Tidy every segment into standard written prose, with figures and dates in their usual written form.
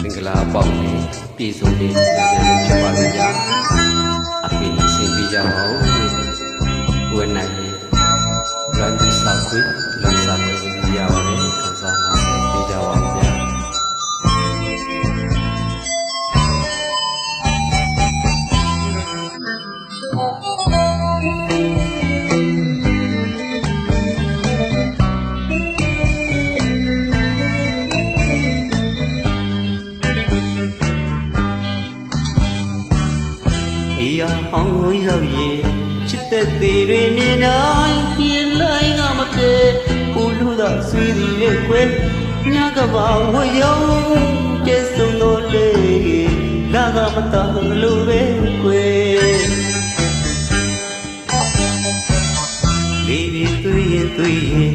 င်္ဂလာပေါင်းနဲ့ပြည်စုံတဲ့နိုင်ငံဖြစ်ပါလိမ့်ကြအပင်စင်ပြီးကြအောင်ဝယ်နိုင်ရင်ရန်သူစာခွေလွန်စာခွေကိုရပါတယ်ခန်းစားနာပြီးကြပါဦးဗျာဟောင်းကိုရောက်ရဲ့ချစ်တဲ့သေးတွေမြင်တိုင်းပြင်လိုက်ငါမတည့်ကိုလူသာဆွေးသည်ရဲ့ကွယ်ညကဘာဝရုံကျဲဆုံတော့လေလာကမတလို့ပဲကွယ်လေးပြီးသွေးရင်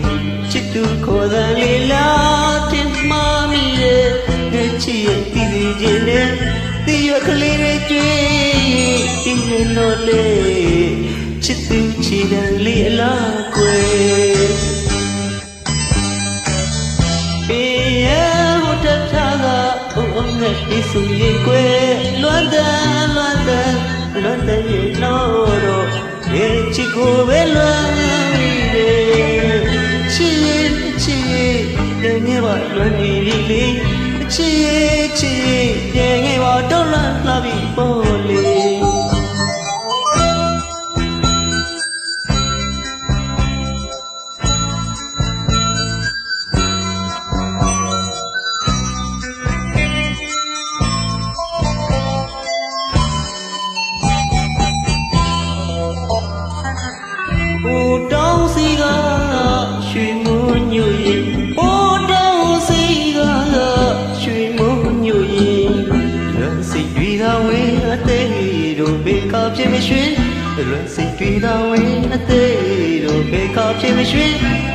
ချစ်သူခေါ်တဲ့လေးလားတင်မမီရဲ့ချစ်ရဲ့တည်တည်ခြင်းနဲ့ဒီရကလေးတွေကြွေးဒီလိုလေချစ်သူချီတဲ့လေးအလားကွယ်အေးရဟိုတထားကအုံအုံနဲ့ဒီဆိုရင်ကွယ်လွမ်းတဲ့ရဲ့လို့တော့ဒီချစ်ကိုပဲလွမ်းတယ်ချစ်တဲ့ငယ်ပါလွမ်းနေလေချစ်တဲ့ငယ်ပါတော့လာပြီပေါ်လေရွှေမုံညိုရင်ဘိုးတော်စီကရွှေမုံညိုရင်လွန်စိတ်တွေသာဝေးအသေးတို့ဘေကဖြစ်မရွှေလွန်စိတ်တွေသာဝေးအသေးတို့ဘေကဖြစ်မရွှေ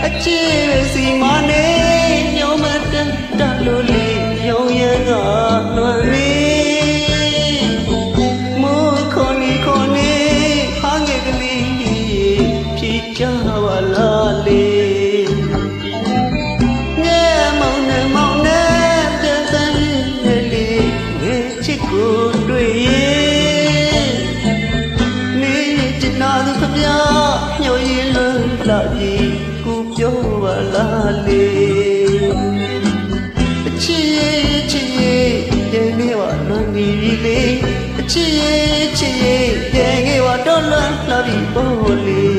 အချစ်စီမနေညောမတတ်လို့လေရောင်ရံကလွန်ရီမိုးခေါနေဟာငယ်ကလေးဖြစ်ကြပါလားလေကိုတွေ့ရင်နေချင်နာသူခမညှို့ရင်လွန်လာပြီကိုပြောပါလားလေအချစ်တဲ့နေဝလွန်နေပြီလေအချစ်တဲ့ငယ်ဝတော့လွန်လာပြီပေါ်လေ